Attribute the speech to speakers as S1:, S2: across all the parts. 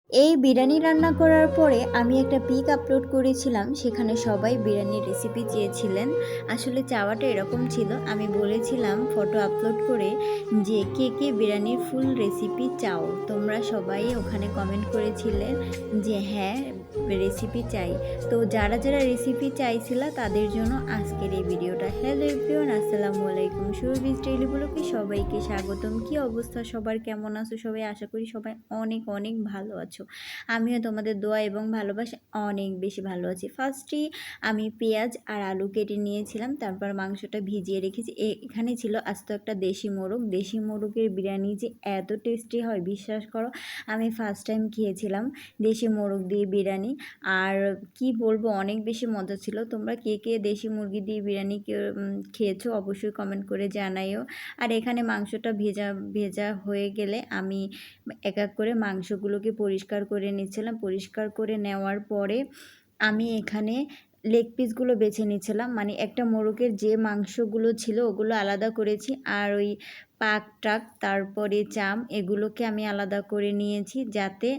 S1: এই বিরিয়ানি রান্না করার পরে আমি একটা পিক আপলোড করেছিলাম, সেখানে সবাই বিরিয়ানির রেসিপি চেয়েছিলেন। আসলে চাওয়াটা এরকম ছিল, আমি বলেছিলাম ফটো আপলোড করে যে কে কে বিরিয়ানির ফুল রেসিপি চাও। তোমরা সবাই ওখানে কমেন্ট করেছিলেন যে হ্যাঁ, রেসিপি চাই। তো যারা যারা রেসিপি চাইছিল তাদের জন্য আজকের এই ভিডিওটা। হ্যালো এভরিওয়ান, আসসালামু আলাইকুম। শোবিজ ডেইলি ব্লগে সবাইকে স্বাগতম। কি অবস্থা সবার, কেমন আছো সবাই? আশা করি সবাই অনেক অনেক ভালো আছো। আমিও তোমাদের দোয়া এবং ভালোবাসা অনেক বেশি ভালো আছি। ফার্স্টেই আমি পেঁয়াজ আর আলু কেটে নিয়েছিলাম, তারপর মাংসটা ভিজিয়ে রেখেছি। এখানে ছিল আস্ত একটা দেশি মোরগ। দেশি মোরগের বিরিয়ানি যে এত টেস্টি হয় বিশ্বাস করো, আমি ফার্স্ট টাইম খেয়েছিলাম দেশি মোরগ দিয়ে বিরিয়ানি। আর কি বলবো, অনেক বেশি মজা ছিল। তোমরা কে কে দেশি মুরগি দিয়ে বিরিয়ানি খেয়েছো অবশ্যই কমেন্ট করে জানাইও। আর এখানে মাংসটা ভেজা ভেজা হয়ে গেলে আমি এক এক করে মাংসগুলোকে পরিষ্কার করে নিচ্ছিলাম। পরিষ্কার করে নেওয়ার পরে আমি এখানে লেগ পিসগুলো বেছে নিচ্ছিলাম, মানে একটা মোরগের যে মাংসগুলো ছিল ওগুলো আলাদা করেছি, আর ওই পাক টাক তারপরে চাম এগুলোকে আমি আলাদা করে নিয়েছি, যাতে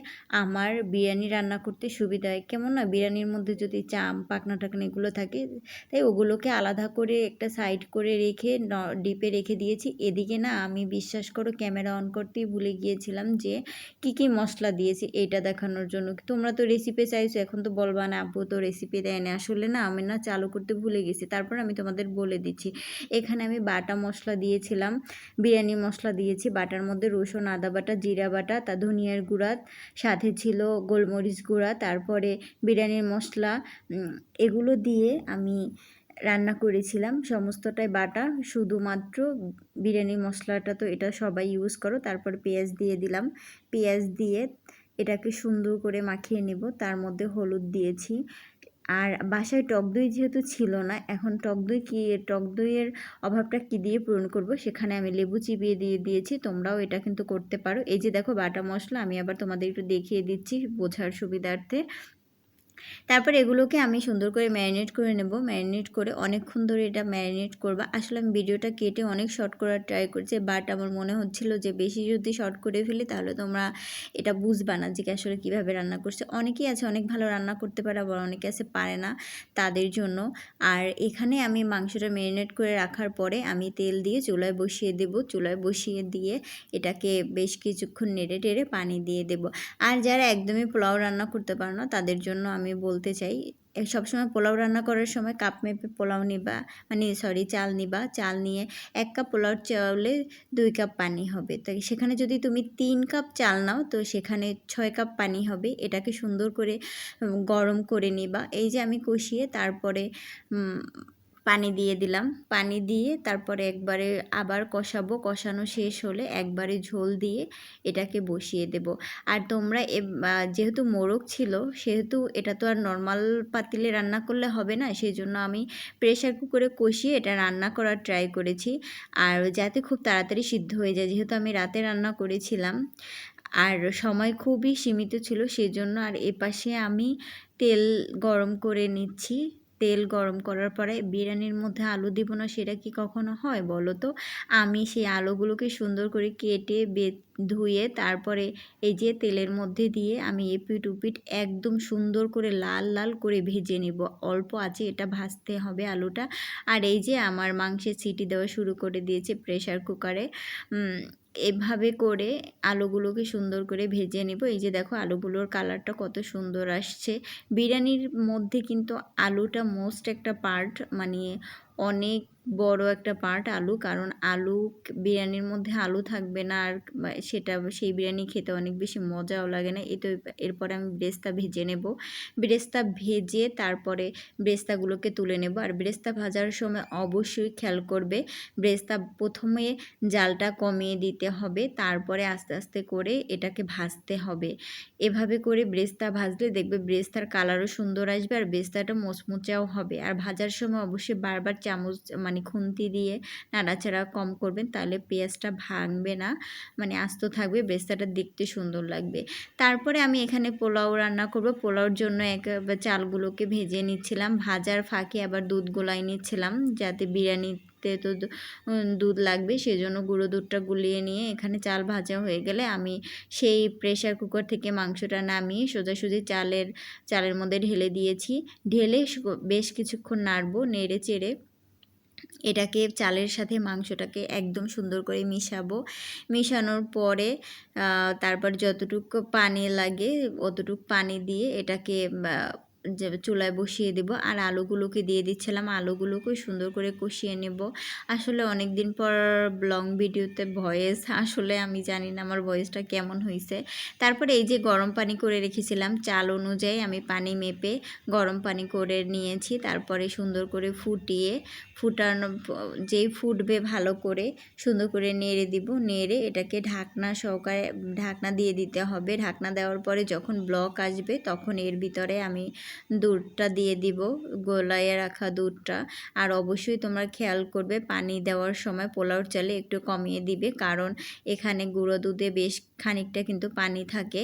S1: আমার বিরিয়ানি রান্না করতে সুবিধা হয়। কেমন না, বিরিয়ানির মধ্যে যদি চাম পাকনা টাকনা এগুলো থাকে, তাই ওগুলোকে আলাদা করে একটা সাইড করে রেখে ডিপে রেখে দিয়েছি। এদিকে না আমি বিশ্বাস করো ক্যামেরা অন করতেই ভুলে গিয়েছিলাম যে কি কি মশলা দিয়েছি এইটা দেখানোর জন্য। তোমরা তো রেসিপি চাইছো, এখন তো বলবা না আপু তো রেসিপি দেয় না। আসলে না আমি না চালু করতে ভুলে গেছি, তারপর আমি তোমাদের বলে দিচ্ছি। এখানে আমি বাটা মশলা দিয়েছিলাম, বিরিয়ানি মশলা দিয়েছি। বাটার মধ্যে রসুন, আদা বাটা, জিরা বাটা, তা ধনিয়ার গুঁড়া, সাথে ছিল গোলমরিচ গুঁড়া, তারপরে বিরিয়ানির মশলা। এগুলো দিয়ে আমি রান্না করেছিলাম, সমস্তটাই বাটা। শুধুমাত্র বিরিয়ানি মশলাটা তো এটা সবাই ইউজ করো। তারপর পেঁয়াজ দিয়ে দিলাম, পেঁয়াজ দিয়ে এটাকে সুন্দর করে মাখিয়ে নেব। তার মধ্যে হলুদ দিয়েছি। আর বাসায় টক দই যেহেতু ছিল না, এখন টক দইয়ের অভাবটা কি দিয়ে পূরণ করব, সেখানে আমি লেবু চিবিয়ে দিয়ে দিয়েছি। তোমরাও এটা কিন্তু করতে পারো। এই যে দেখো বাটা মশলা, আমি আবার তোমাদের একটু দেখিয়ে দিচ্ছি বোঝার সুবিধার্থে। তারপর এগুলোকে আমি সুন্দর করে ম্যারিনেট করে নেব। ম্যারিনেট করে অনেকক্ষণ ধরে এটা ম্যারিনেট করবা। আসলে আমি ভিডিওটা কেটে অনেক শর্ট করার ট্রাই করছি, বাট আমার মনে হচ্ছিল যে বেশি যদি শর্ট করে ফেলি তাহলে তোমরা এটা বুঝবা না যে আসলে কীভাবে রান্না করছে। অনেকেই আছে অনেক ভালো রান্না করতে পারে, আবার অনেকে আছে পারে না, তাদের জন্য। আর এখানে আমি মাংসটা ম্যারিনেট করে রাখার পরে আমি তেল দিয়ে চুলায় বসিয়ে দেব। চুলায় বসিয়ে দিয়ে এটাকে বেশ কিছুক্ষণ নেড়ে টেড়ে পানি দিয়ে দেব। আর যারা একদমই পোলাও রান্না করতে পারো না তাদের জন্য আমি বলতে চাই, সবসময় পোলাও রান্না করার সময় কাপ মেপে পোলাও নিবা, মানে সরি চাল নিবা। চাল নিয়ে 1 কাপ পোলাও চাউলে 2 কাপ পানি হবে। তো সেখানে যদি তুমি 3 কাপ চাল নাও তো সেখানে 6 কাপ পানি হবে। এটাকে সুন্দর করে গরম করে নিবা। এই যে আমি কষিয়ে তারপরে পানি দিয়ে দিলাম। পানি দিয়ে তারপরে একবারে আবার কষাবো। কষানো শেষ হলে একবারে ঝোল দিয়ে এটাকে বসিয়ে দেব। আর তোমরা যেহেতু মোরগ ছিল সেহেতু এটা তো আর নর্মাল পাতিলে রান্না করলে হবে না, সেই জন্য আমি প্রেশার কুকারে কষিয়ে এটা রান্না করার ট্রাই করেছি, আর যাতে খুব তাড়াতাড়ি সিদ্ধ হয়ে যায়। যেহেতু আমি রাতে রান্না করেছিলাম আর সময় খুবই সীমিত ছিল সেজন্য। আর এপাশে আমি তেল গরম করে নিচ্ছি। তেল গরম করার পরে বিরিয়ানির মধ্যে আলু দিব না, সেটা কি কখনো হয় বলো তো? আমি সেই আলুগুলোকে সুন্দর করে কেটে ধুয়ে তারপরে এই যে তেলের মধ্যে দিয়ে আমি এপিট উপিট একদম সুন্দর করে লাল লাল করে ভেজে নেব। অল্প আছে এটা ভাজতে হবে আলুটা। আর এই যে আমার মাংসের সিটি দেওয়া শুরু করে দিয়েছে প্রেশার কুকারে। এভাবে করে আলুগুলোকে সুন্দর করে ভেজে নেব। এই যে দেখো আলুগুলোর কালারটা কত সুন্দর আসছে। বিরিয়ানির মধ্যে কিন্তু আলুটা মোস্ট একটা পার্ট, মানে অনেক বড় একটা পার্ট আলু, কারণ আলু বিরিয়ানির মধ্যে আলু থাকবে না আর সেই বিরিয়ানি খেতে অনেক বেশি মজাও লাগে না। এই তো এরপরে আমি বেরেস্তা ভেজে নেব। বেরেস্তা ভেজে তারপরে বেরেস্তাগুলোকে তুলে নেব। আর বেরেস্তা ভাজার সময় অবশ্যই খেয়াল করবে বেরেস্তা প্রথমে জালটা কমিয়ে দিতে হবে, তারপরে আস্তে আস্তে করে এটাকে ভাজতে হবে। এভাবে করে বেরেস্তা ভাজলে দেখবে বেরেস্তার কালারও সুন্দর আসবে আর বেরেস্তাটা মুচমুচাও হবে। আর ভাজার সময় অবশ্যই বারবার চামচ মানে খুন্তি দিয়ে নাড়াচাড়া কম করবেন, তাহলে পেঁয়াজটা ভাঙবে না, মানে আস্ত থাকবে, বেরেস্তাটা দেখতে সুন্দর লাগবে। তারপরে আমি এখানে পোলাও রান্না করব। পোলাওর জন্য চালগুলোকে ভেজে নিচ্ছিলাম, ভাজার ফাঁকে আবার দুধ গোলাই নিচ্ছিলাম যাতে বিরিয়ানি তো দুধ লাগবে, সেজন্য গুঁড়ো দুধটা গুলিয়ে নিয়ে এখানে চাল ভাজা হয়ে গেলে আমি সেই প্রেসার কুকার থেকে মাংসটা নামিয়ে সোজাসুজি চালের মধ্যে ঢেলে দিয়েছি। ঢেলে বেশ কিছুক্ষণ নাড়বো, নেড়ে চেড়ে এটাকে চালের সাথে মাংসটাকে একদম সুন্দর করে মিশানোর পরে তারপর যতটুকু পানি লাগে অতটুকু পানি দিয়ে এটাকে যে চুলায় বসিয়ে দেব। আর আলুগুলোকে দিয়ে দিচ্ছিলাম, আলুগুলোকে সুন্দর করে কষিয়ে নেব। আসলে অনেক দিন পর লং ভিডিওতে ভয়েস, আসলে আমি জানি না আমার ভয়েসটা কেমন হয়েছে। তারপরে এই যে গরম পানি করে রেখেছিলাম, চাল অনুযায়ী আমি পানি মেপে গরম পানি করে নিয়েছি। তারপরে সুন্দর করে ফুটানো যেই ফুটবে ভালো করে সুন্দর করে নেড়ে দিব। নেড়ে এটাকে ঢাকনা দিয়ে দিতে হবে। ঢাকনা দেওয়ার পরে যখন ব্লক আসবে তখন এর ভিতরে আমি দুধটা দিয়ে দিব, গোলাইয়ে রাখা দুধটা। আর অবশ্যই তোমরা খেয়াল করবে পানি দেওয়ার সময় পোলাওর চালে একটু কমিয়ে দিবে, কারণ এখানে গুঁড়ো দুধে বেশ খানিকটা কিন্তু পানি থাকে,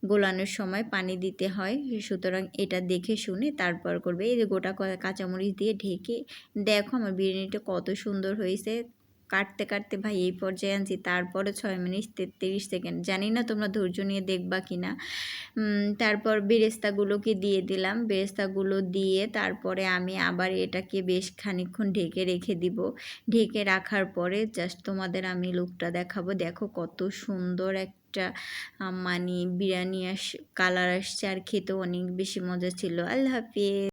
S1: গোলানোর সময় পানি দিতে হয়। সুতরাং এটা দেখে শুনে তারপর করবে। এই যে গোটা কাঁচামরিচ দিয়ে ঢেকে দেখো আমার বিরিয়ানিটা কত সুন্দর হয়েছে। কাটতে কাটতে ভাই এই পর্যায়ে আনছি, তারপরে 6 মিনিট 33 সেকেন্ড। জানি না তোমরা ধৈর্য নিয়ে দেখবা কি না। তারপর বেরেস্তাগুলোকে দিয়ে দিলাম। বেরেস্তাগুলো দিয়ে তারপরে আমি আবার এটাকে বেশ খানিকক্ষণ ঢেকে রেখে দিব। ঢেকে রাখার পরে জাস্ট তোমাদের আমি লুকটা দেখাবো। দেখো কত সুন্দর একটা মানে বিরিয়ানি কালার আসছে, আর খেতেও অনেক বেশি মজা ছিল। আল্লাহ হাফিজ।